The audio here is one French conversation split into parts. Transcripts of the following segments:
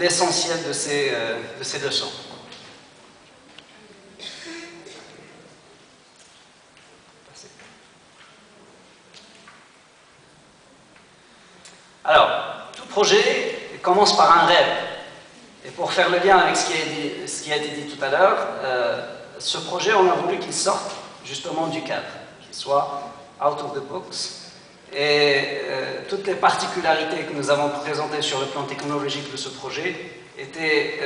l'essentiel de ces leçons. Alors, tout projet commence par un rêve. Et pour faire le lien avec ce qui a été dit tout à l'heure, ce projet, on a voulu qu'il sorte justement du cadre, qu'il soit out of the box. Et toutes les particularités que nous avons présentées sur le plan technologique de ce projet étaient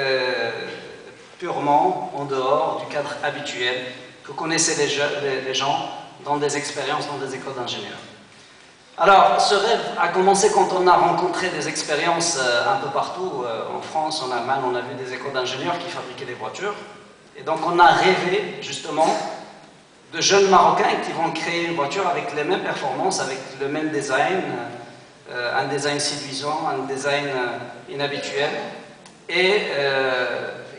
purement en dehors du cadre habituel que connaissaient les gens dans des expériences dans des écoles d'ingénieurs. Alors, ce rêve a commencé quand on a rencontré des expériences un peu partout, en France, en Allemagne, on a vu des écoles d'ingénieurs qui fabriquaient des voitures. Et donc, on a rêvé, justement, de jeunes Marocains qui vont créer une voiture avec les mêmes performances, avec le même design, un design séduisant, un design inhabituel, et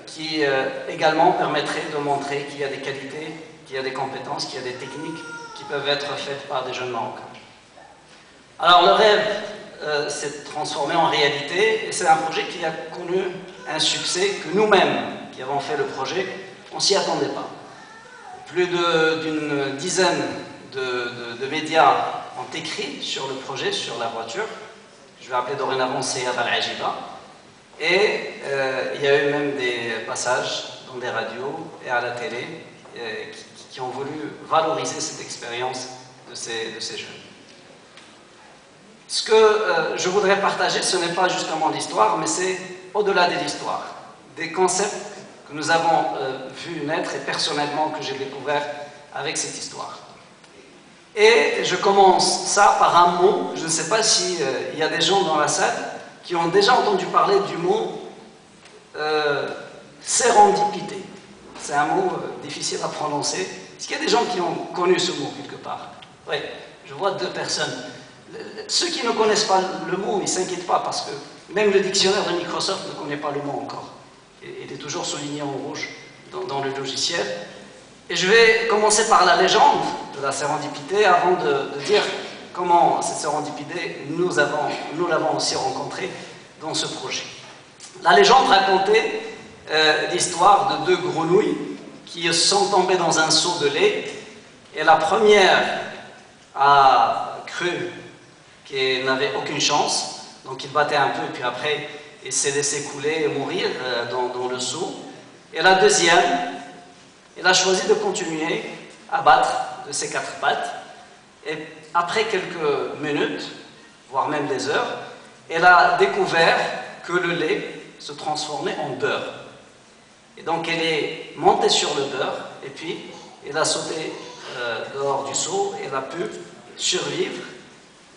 qui également permettrait de montrer qu'il y a des qualités, qu'il y a des compétences, qu'il y a des techniques qui peuvent être faites par des jeunes Marocains. Alors le rêve s'est transformé en réalité et c'est un projet qui a connu un succès que nous-mêmes qui avons fait le projet, on ne s'y attendait pas. Plus d'une dizaine de médias ont écrit sur le projet, sur la voiture. Je vais appeler dorénavant Seyad Al-Ajiba. Et il y a eu même des passages dans des radios et à la télé qui ont voulu valoriser cette expérience de ces jeunes. Ce que je voudrais partager, ce n'est pas justement l'histoire, mais c'est au-delà de l'histoire. Des concepts que nous avons vus naître et personnellement que j'ai découvert avec cette histoire. Et je commence ça par un mot, je ne sais pas s'il y a des gens dans la salle qui ont déjà entendu parler du mot sérendipité. C'est un mot difficile à prononcer. Est-ce qu'il y a des gens qui ont connu ce mot quelque part? Oui, je vois deux personnes. Ceux qui ne connaissent pas le mot, ils ne s'inquiètent pas parce que même le dictionnaire de Microsoft ne connaît pas le mot encore. Il est toujours souligné en rouge dans le logiciel. Et je vais commencer par la légende de la sérendipité avant de dire comment cette sérendipité, nous l'avons aussi rencontrée dans ce projet. La légende racontait l'histoire de deux grenouilles qui sont tombées dans un seau de lait et la première a cru qu'elle n'avait aucune chance, donc il battait un peu et puis après il s'est laissé couler et mourir dans le seau. Et la deuxième, elle a choisi de continuer à battre de ses quatre pattes et après quelques minutes, voire même des heures, elle a découvert que le lait se transformait en beurre. Et donc elle est montée sur le beurre et puis elle a sauté dehors du seau et elle a pu survivre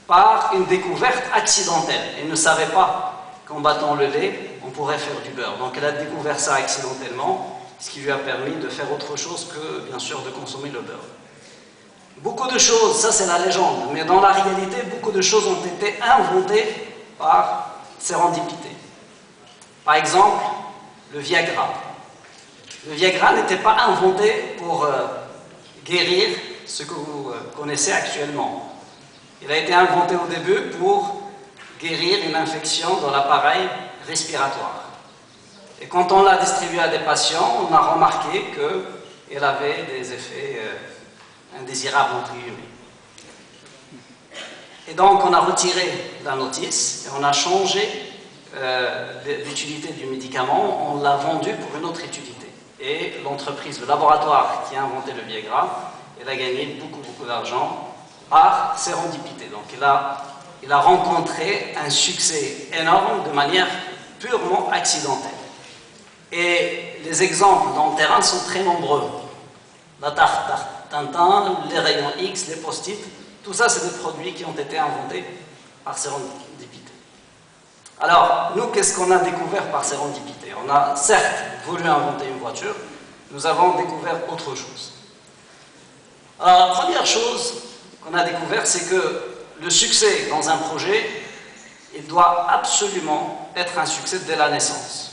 par une découverte accidentelle. Elle ne savait pas qu'en battant le lait, on pourrait faire du beurre. Donc elle a découvert ça accidentellement, ce qui lui a permis de faire autre chose que, bien sûr, de consommer le beurre. Beaucoup de choses, ça c'est la légende, mais dans la réalité, beaucoup de choses ont été inventées par sérendipité. Par exemple, le Viagra. Le Viagra n'était pas inventé pour guérir ce que vous connaissez actuellement. Il a été inventé au début pour guérir une infection dans l'appareil respiratoire. Et quand on l'a distribué à des patients, on a remarqué qu'elle avait des effets indésirables entre guillemets. Et donc on a retiré la notice et on a changé l'utilité du médicament, on l'a vendu pour une autre utilité. Et l'entreprise, le laboratoire qui a inventé le Viagra, elle a gagné beaucoup d'argent par sérendipité. Donc il a rencontré un succès énorme de manière purement accidentelle. Et les exemples dans le terrain sont très nombreux. La tarte Tintin, les rayons X, les post-it, tout ça c'est des produits qui ont été inventés par sérendipité. Alors, nous, qu'est-ce qu'on a découvert par sérendipité? On a certes voulu inventer une voiture, nous avons découvert autre chose. Alors, la première chose qu'on a découvert, c'est que le succès dans un projet, il doit absolument être un succès dès la naissance.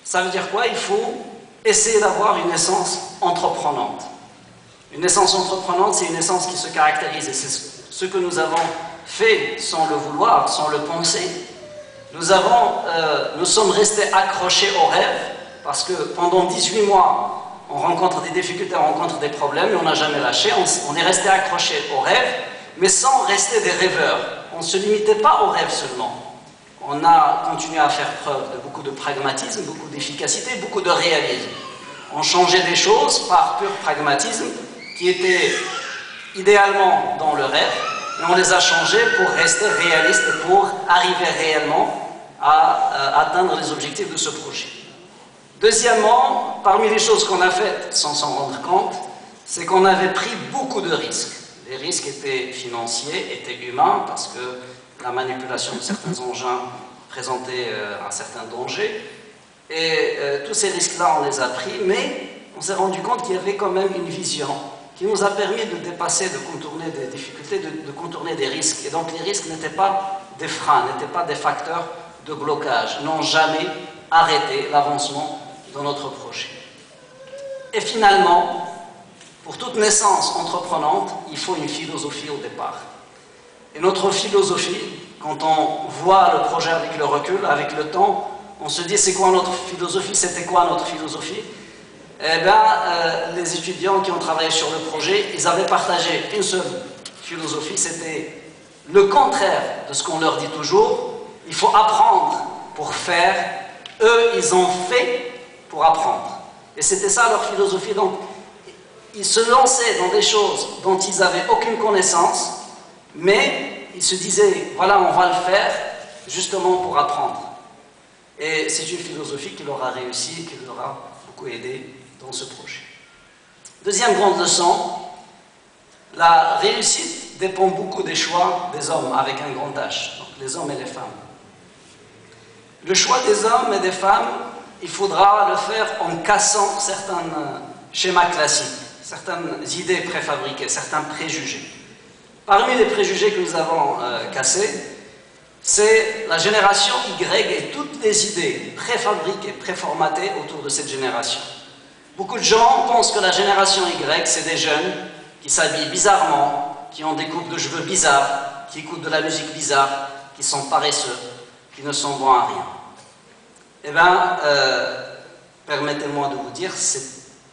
Ça veut dire quoi? Il faut essayer d'avoir une naissance entreprenante. Une naissance entreprenante, c'est une naissance qui se caractérise, et c'est ce que nous avons fait sans le vouloir, sans le penser. nous sommes restés accrochés au rêve, parce que pendant 18 mois, on rencontre des difficultés, on rencontre des problèmes, mais on n'a jamais lâché, on est resté accrochés au rêve, mais sans rester des rêveurs. On ne se limitait pas au rêve seulement. On a continué à faire preuve de beaucoup de pragmatisme, beaucoup d'efficacité, beaucoup de réalisme. On changeait des choses par pur pragmatisme, qui étaient idéalement dans le rêve, mais on les a changés pour rester réalistes et pour arriver réellement à atteindre les objectifs de ce projet. Deuxièmement, parmi les choses qu'on a faites sans s'en rendre compte, c'est qu'on avait pris beaucoup de risques. Les risques étaient financiers, étaient humains, parce que la manipulation de certains engins présentait un certain danger. Et tous ces risques-là, on les a pris, mais on s'est rendu compte qu'il y avait quand même une vision qui nous a permis de dépasser, de contourner des difficultés, de contourner des risques. Et donc les risques n'étaient pas des freins, n'étaient pas des facteurs de blocage, n'ont jamais arrêté l'avancement de notre projet. Et finalement, pour toute naissance entreprenante, il faut une philosophie au départ. Et notre philosophie, quand on voit le projet avec le recul, avec le temps, on se dit c'est quoi notre philosophie, c'était quoi notre philosophie? Eh bien, les étudiants qui ont travaillé sur le projet, ils avaient partagé une seule philosophie, c'était le contraire de ce qu'on leur dit toujours. Il faut apprendre pour faire. Eux, ils ont fait pour apprendre. Et c'était ça leur philosophie. Donc, ils se lançaient dans des choses dont ils n'avaient aucune connaissance, mais ils se disaient, voilà, on va le faire justement pour apprendre. Et c'est une philosophie qui leur a réussi, qui leur a beaucoup aidé dans ce projet. Deuxième grande leçon, la réussite dépend beaucoup des choix des hommes avec un grand H, donc les hommes et les femmes. Le choix des hommes et des femmes, il faudra le faire en cassant certains schémas classiques, certaines idées préfabriquées, certains préjugés. Parmi les préjugés que nous avons cassés, c'est la génération Y et toutes les idées préfabriquées, préformatées autour de cette génération. Beaucoup de gens pensent que la génération Y, c'est des jeunes qui s'habillent bizarrement, qui ont des coupes de cheveux bizarres, qui écoutent de la musique bizarre, qui sont paresseux, qui ne sont bons à rien. Eh bien, permettez-moi de vous dire,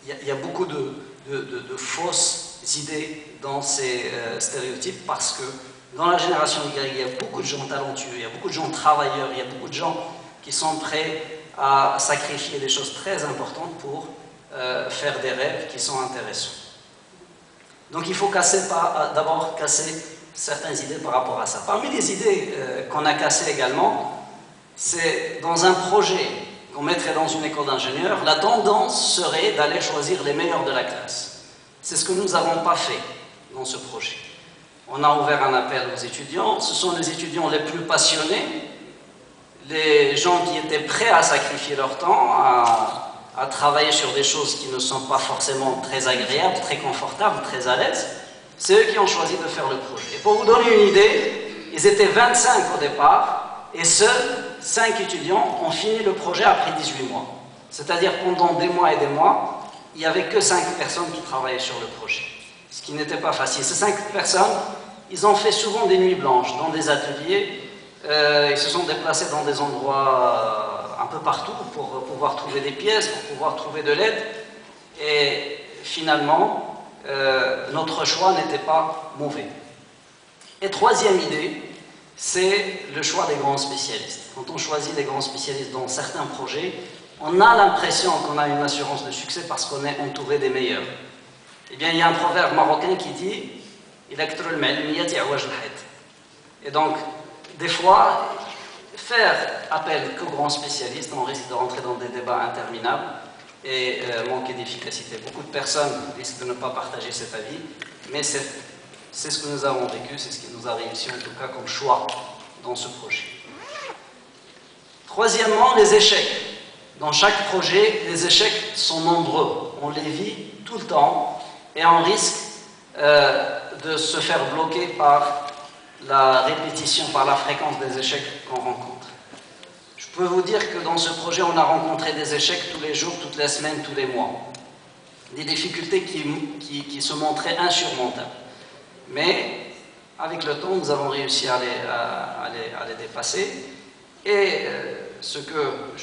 il y a beaucoup de fausses idées dans ces stéréotypes, parce que dans la génération Y, il y a beaucoup de gens talentueux, il y a beaucoup de gens travailleurs, il y a beaucoup de gens qui sont prêts à sacrifier des choses très importantes pour faire des rêves qui sont intéressants. Donc il faut d'abord casser certaines idées par rapport à ça. Parmi les idées qu'on a cassées également, c'est dans un projet qu'on mettrait dans une école d'ingénieurs, la tendance serait d'aller choisir les meilleurs de la classe. C'est ce que nous n'avons pas fait dans ce projet. On a ouvert un appel aux étudiants, ce sont les étudiants les plus passionnés, les gens qui étaient prêts à sacrifier leur temps, à travailler sur des choses qui ne sont pas forcément très agréables, très confortables, très à l'aise. C'est eux qui ont choisi de faire le projet. Et pour vous donner une idée, ils étaient 25 au départ, et seuls 5 étudiants ont fini le projet après 18 mois. C'est-à-dire pendant des mois et des mois, il n'y avait que 5 personnes qui travaillaient sur le projet. Ce qui n'était pas facile. Ces 5 personnes, ils ont fait souvent des nuits blanches dans des ateliers, ils se sont déplacés dans des endroits un peu partout pour pouvoir trouver des pièces, pour pouvoir trouver de l'aide. Et finalement, notre choix n'était pas mauvais. Et troisième idée, c'est le choix des grands spécialistes. Quand on choisit des grands spécialistes dans certains projets, on a l'impression qu'on a une assurance de succès parce qu'on est entouré des meilleurs. Eh bien, il y a un proverbe marocain qui dit « Et donc, des fois, faire appel qu'aux grands spécialistes, on risque de rentrer dans des débats interminables et manquer d'efficacité. Beaucoup de personnes risquent de ne pas partager cet avis, mais c'est ce que nous avons vécu, c'est ce qui nous a réussi en tout cas comme choix dans ce projet. Troisièmement, les échecs. Dans chaque projet, les échecs sont nombreux. On les vit tout le temps et on risque de se faire bloquer par la répétition, par la fréquence des échecs qu'on rencontre. Je peux vous dire que dans ce projet, on a rencontré des échecs tous les jours, toutes les semaines, tous les mois. Des difficultés qui se montraient insurmontables. Mais avec le temps, nous avons réussi à les dépasser. Et ce que